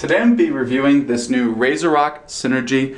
Today I'm going to be reviewing this new RazoRock Synergy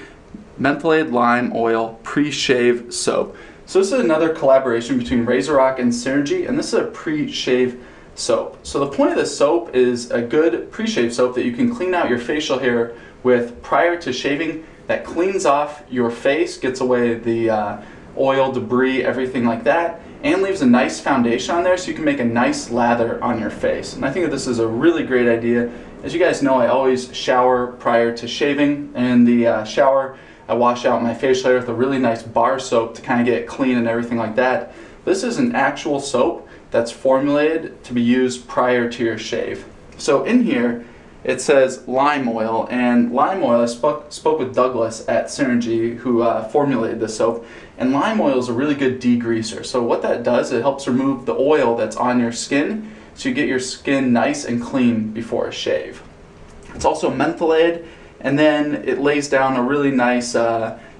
Mentholated Lime Oil Pre-Shave Soap. So this is another collaboration between RazoRock and Synergy, and this is a pre-shave soap. So the point of this soap is a good pre-shave soap that you can clean out your facial hair with prior to shaving. That cleans off your face, gets away the oil, debris, everything like that, and leaves a nice foundation on there so you can make a nice lather on your face. And I think that this is a really great idea. As you guys know, I always shower prior to shaving, and in the shower I wash out my facial hair with a really nice bar soap to kind of get it clean and everything like that. This is an actual soap that's formulated to be used prior to your shave. So in here it says lime oil, and lime oil, I spoke with Douglas at Synergy who formulated this soap, and lime oil is a really good degreaser. So what that does, it helps remove the oil that's on your skin so you get your skin nice and clean before a shave. It's also mentholated, and then it lays down a really nice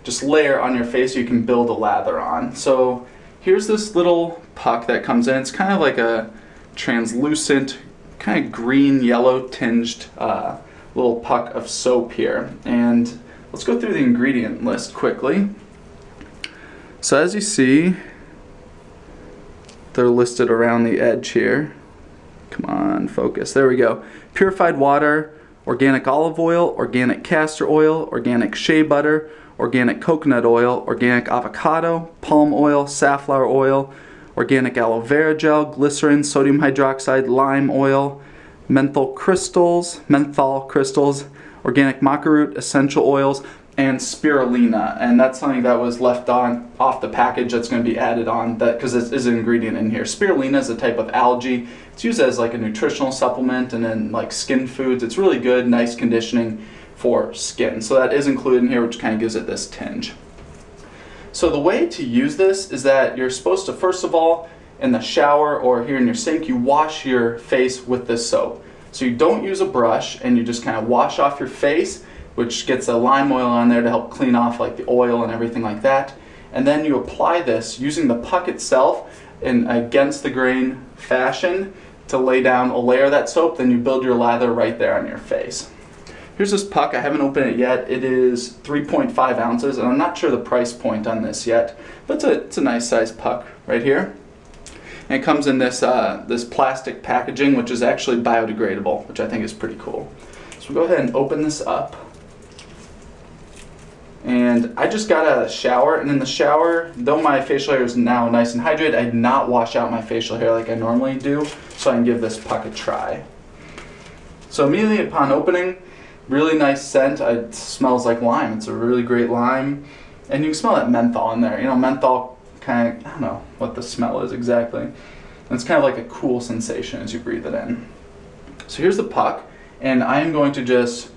just layer on your face so you can build a lather on. So here's this little puck that comes in. It's kind of like a translucent, kind of green yellow tinged little puck of soap here. And let's go through the ingredient list quickly. So as you see, they're listed around the edge here. Come on, focus. There we go. Purified water, organic olive oil, organic castor oil, organic shea butter, organic coconut oil, organic avocado, palm oil, safflower oil, organic aloe vera gel, glycerin, sodium hydroxide, lime oil, menthol crystals, organic maca root, essential oils, and spirulina. And that's something that was left off the package that's going to be added on because it is an ingredient in here. Spirulina is a type of algae. It's used as like a nutritional supplement and in like skin foods. It's really good, nice conditioning for skin. So that is included in here, which kind of gives it this tinge. So the way to use this is that you're supposed to, first of all, in the shower or here in your sink, you wash your face with this soap. So you don't use a brush, and you just kind of wash off your face, which gets a lime oil on there to help clean off like the oil and everything like that. And then you apply this using the puck itself in against the grain fashion to lay down a layer of that soap. Then you build your lather right there on your face. Here's this puck. I haven't opened it yet. It is 3.5 ounces, and I'm not sure the price point on this yet, but it's a nice size puck right here. And it comes in this this plastic packaging, which is actually biodegradable, which I think is pretty cool. So we'll go ahead and open this up. And I just got out of the shower, and in the shower, though my facial hair is now nice and hydrated, I did not wash out my facial hair like I normally do, so I can give this puck a try. So immediately upon opening, really nice scent. It smells like lime. It's a really great lime. And you can smell that menthol in there. You know, menthol kind of, I don't know what the smell is exactly. And it's kind of like a cool sensation as you breathe it in. So here's the puck, and I am going to just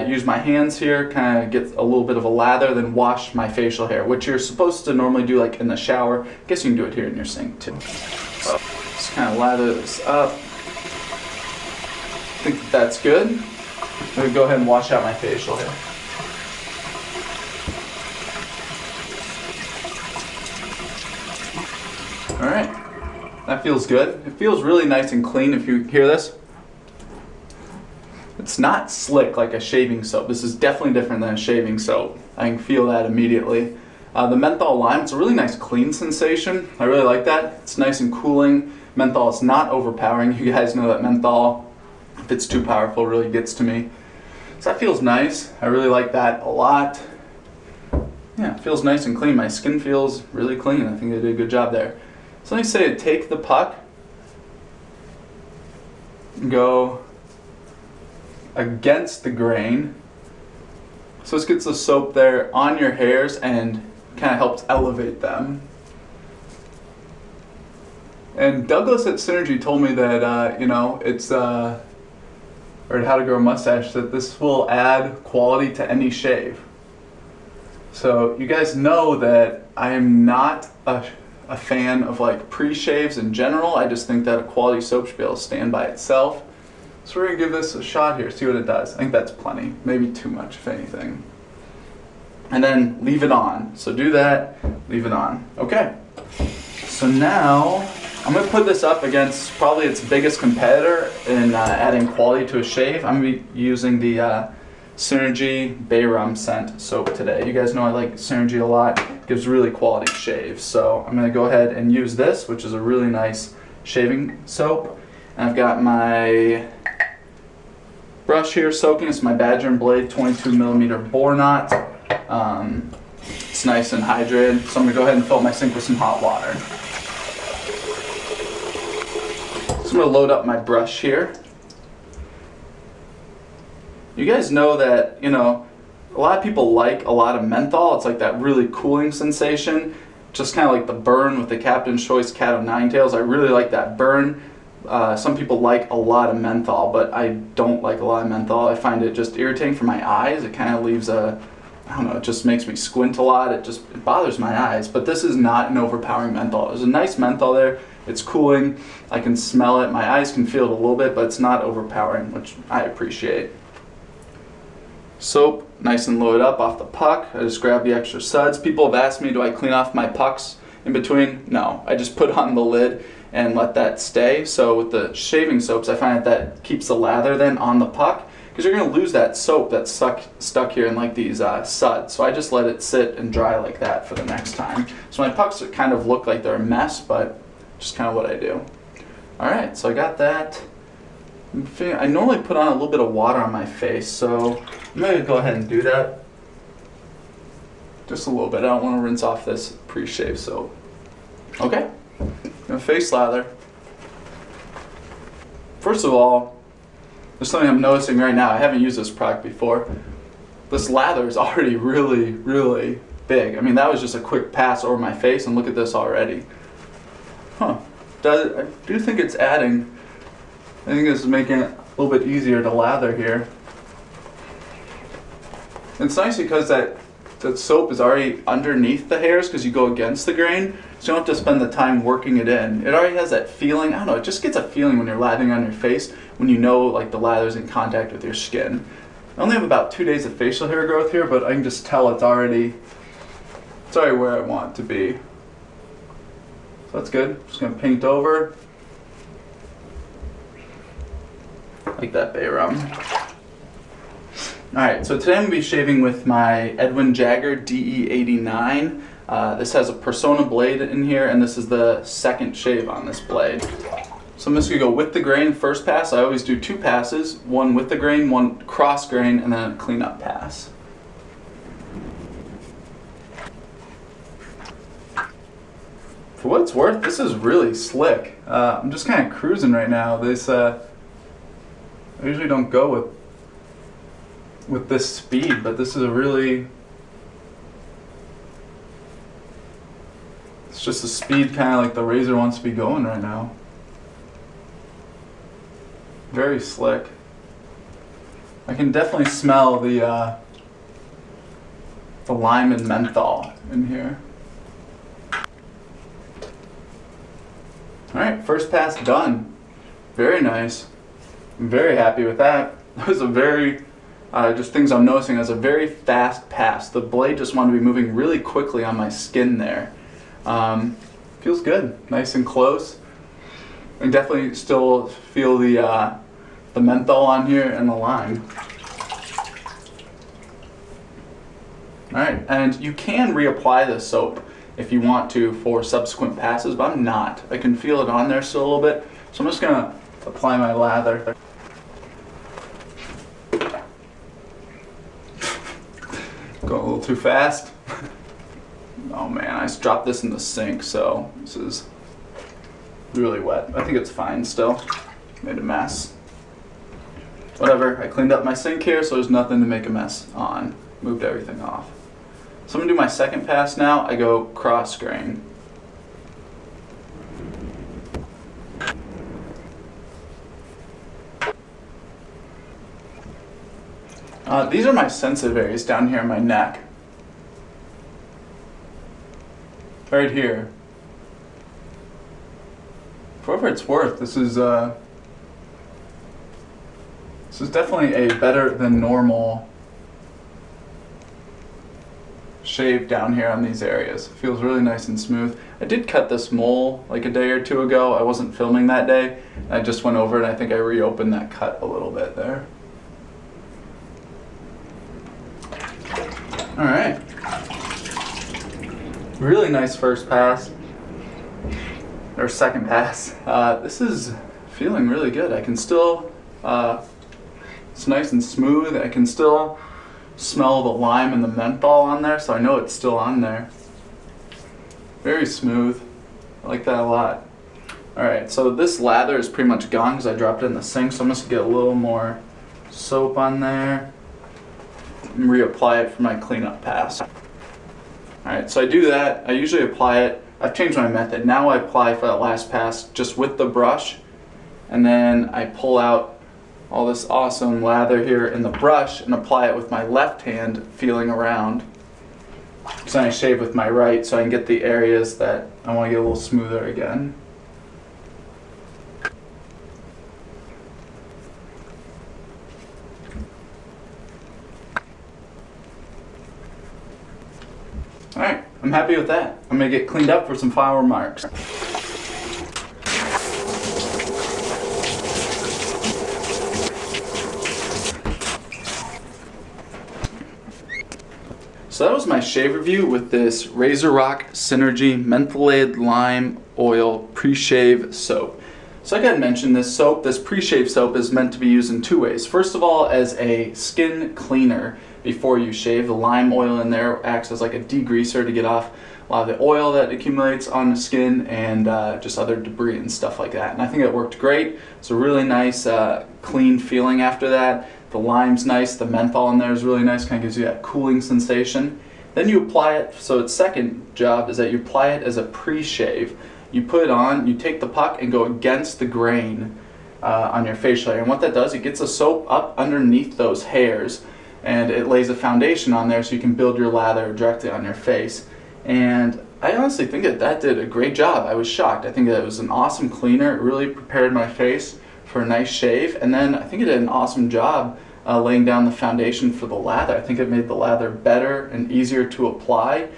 use my hands here, kind of get a little bit of a lather, then wash my facial hair, which you're supposed to normally do like in the shower. I guess you can do it here in your sink too. So just kind of lather this up. I think that's good. I'm going to go ahead and wash out my facial hair. Alright, that feels good. It feels really nice and clean if you hear this. It's not slick like a shaving soap. This is definitely different than a shaving soap. I can feel that immediately. The menthol lime, it's a really nice clean sensation. I really like that. It's nice and cooling. Menthol is not overpowering. You guys know that menthol, if it's too powerful, really gets to me. So that feels nice. I really like that a lot. Yeah, it feels nice and clean. My skin feels really clean. I think they did a good job there. So let me say, take the puck, go against the grain. So this gets the soap there on your hairs and kind of helps elevate them. And Douglas at Synergy told me that, it's, or at How to Grow a Mustache, that this will add quality to any shave. So you guys know that I am not a fan of like pre-shaves in general. I just think that a quality soap should be able to stand by itself. So we're going to give this a shot here, see what it does. I think that's plenty, maybe too much if anything. And then leave it on. So do that, leave it on. Okay, so now I'm going to put this up against probably its biggest competitor in adding quality to a shave. I'm going to be using the Synergy Bay Rum Scent soap today. You guys know I like Synergy a lot. It gives really quality shaves. So I'm going to go ahead and use this, which is a really nice shaving soap. And I've got my brush here soaking. It's my Badger and Blade 22mm bore knot. It's nice and hydrated. So I'm going to go ahead and fill up my sink with some hot water. So I'm going to load up my brush here. You guys know that, you know, a lot of people like a lot of menthol. It's like that really cooling sensation, just kind of like the burn with the Captain's Choice Cat of Nine Tails. I really like that burn. Some people like a lot of menthol, but I don't like a lot of menthol. I find it just irritating for my eyes. It kind of leaves a, I don't know, it just makes me squint a lot. It bothers my eyes, but this is not an overpowering menthol. There's a nice menthol there. It's cooling. I can smell it. My eyes can feel it a little bit, but it's not overpowering, which I appreciate. Soap, nice and loaded up off the puck. I just grab the extra suds. People have asked me, do I clean off my pucks in between? No, I just put on the lid and let that stay. So with the shaving soaps, I find that keeps the lather then on the puck, because you're going to lose that soap that's stuck here in like these suds. So I just let it sit and dry like that for the next time. So my pucks kind of look like they're a mess, but just kind of what I do. Alright, so I got that. I normally put on a little bit of water on my face, so I'm going to go ahead and do that. Just a little bit. I don't want to rinse off this pre-shave soap. Okay, face lather. First of all, there's something I'm noticing right now. I haven't used this product before. This lather is already really, really big. I mean, that was just a quick pass over my face, and look at this already. Huh. I do think it's adding. I think this is making it a little bit easier to lather here. It's nice because that soap is already underneath the hairs because you go against the grain, so you don't have to spend the time working it in. It already has that feeling. I don't know, it just gets a feeling when you're lathering on your face when you know like the lather's in contact with your skin. I only have about 2 days of facial hair growth here, but I can just tell it's already where I want it to be. So that's good. Just gonna paint over. Like that Bay Rum. Alright, so today I'm going to be shaving with my Edwin Jagger DE89. This has a Persona blade in here, and this is the second shave on this blade. So I'm just going to go with the grain first pass. I always do 2 passes, one with the grain, one cross grain, and then a cleanup pass. For what it's worth, this is really slick. I'm just kind of cruising right now. I usually don't go with this speed, but this is a really, it's just the speed kind of like the razor wants to be going right now. Very slick. I can definitely smell the lime and menthol in here. Alright, first pass done. Very nice. I'm very happy with that. That was a very, just things I'm noticing as a very fast pass. The blade just wanted to be moving really quickly on my skin there. Feels good, nice and close. I can definitely still feel the menthol on here and the lime. Alright, and you can reapply this soap if you want to for subsequent passes, but I'm not. I can feel it on there still a little bit, so I'm just going to apply my lather. Going a little too fast. Oh man, I just dropped this in the sink, so this is really wet. I think it's fine still. Made a mess. Whatever, I cleaned up my sink here, so there's nothing to make a mess on. Moved everything off. So I'm gonna do my second pass now. I go cross grain. These are my sensitive areas down here in my neck. Right here. For whatever it's worth, this is definitely a better than normal shave down here on these areas. It feels really nice and smooth. I did cut this mole like a day or two ago. I wasn't filming that day. I just went over and I think I reopened that cut a little bit there. All right. Really nice first pass, or second pass. This is feeling really good. I can still, it's nice and smooth. I can still smell the lime and the menthol on there, so I know it's still on there. Very smooth. I like that a lot. Alright, so this lather is pretty much gone because I dropped it in the sink, so I'm just going to get a little more soap on there and reapply it for my cleanup pass. Alright, so I do that. I usually apply it. I've changed my method. Now I apply for that last pass just with the brush, and then I pull out all this awesome lather here in the brush and apply it with my left hand, feeling around. So I shave with my right so I can get the areas that I want to get a little smoother again. Alright, I'm happy with that. I'm going to get cleaned up for some final remarks. So that was my shave review with this RazoRock Synergy Mentholated Lime Oil Pre-Shave Soap. So like I mentioned, this soap, this pre-shave soap, is meant to be used in two ways. First of all, as a skin cleaner before you shave. The lime oil in there acts as like a degreaser to get off a lot of the oil that accumulates on the skin and just other debris and stuff like that. And I think it worked great. It's a really nice clean feeling after that. The lime's nice, the menthol in there is really nice, kind of gives you that cooling sensation. Then you apply it, so its second job is that you apply it as a pre-shave. You put it on, you take the puck and go against the grain on your facial hair. And what that does, it gets the soap up underneath those hairs and it lays a foundation on there so you can build your lather directly on your face. And I honestly think that did a great job. I was shocked. I think that it was an awesome cleaner. It really prepared my face for a nice shave, and then I think it did an awesome job laying down the foundation for the lather. I think it made the lather better and easier to apply.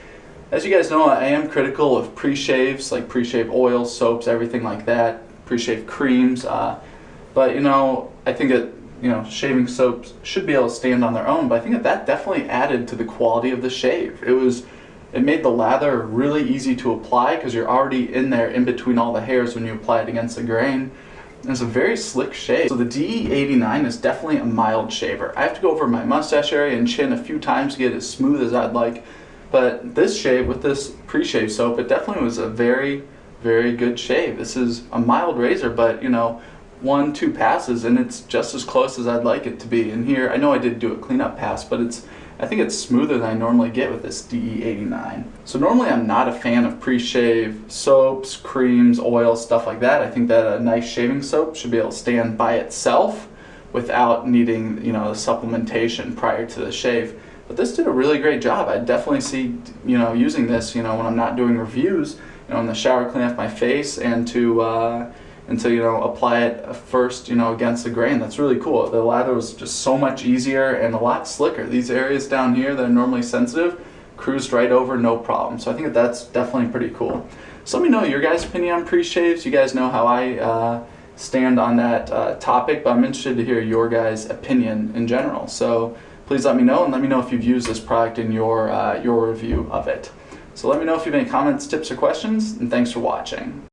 As you guys know, I am critical of pre-shaves, like pre-shave oils, soaps, everything like that, pre-shave creams, but you know, I think that, you know, shaving soaps should be able to stand on their own, but I think that definitely added to the quality of the shave. It made the lather really easy to apply because you're already in there in between all the hairs when you apply it against the grain. It's a very slick shave. So the DE89 is definitely a mild shaver. I have to go over my mustache area and chin a few times to get it as smooth as I'd like. But this shave with this pre-shave soap, it definitely was a very, very good shave. This is a mild razor, but you know, 1-2 passes and it's just as close as I'd like it to be. And here, I know I did do a cleanup pass, but I think it's smoother than I normally get with this DE89. So normally I'm not a fan of pre-shave soaps, creams, oils, stuff like that. I think that a nice shaving soap should be able to stand by itself without needing, you know, a supplementation prior to the shave. But this did a really great job. I definitely see, you know, using this, you know, when I'm not doing reviews, you know, in the shower, clean off my face, and to you know, apply it first, you know, against the grain. That's really cool. The lather was just so much easier and a lot slicker. These areas down here that are normally sensitive cruised right over, no problem. So I think that's definitely pretty cool. So let me know your guys' opinion on pre-shaves. You guys know how I stand on that topic, but I'm interested to hear your guys' opinion in general. So please let me know, and let me know if you've used this product in your review of it. So let me know if you have any comments, tips, or questions, and thanks for watching.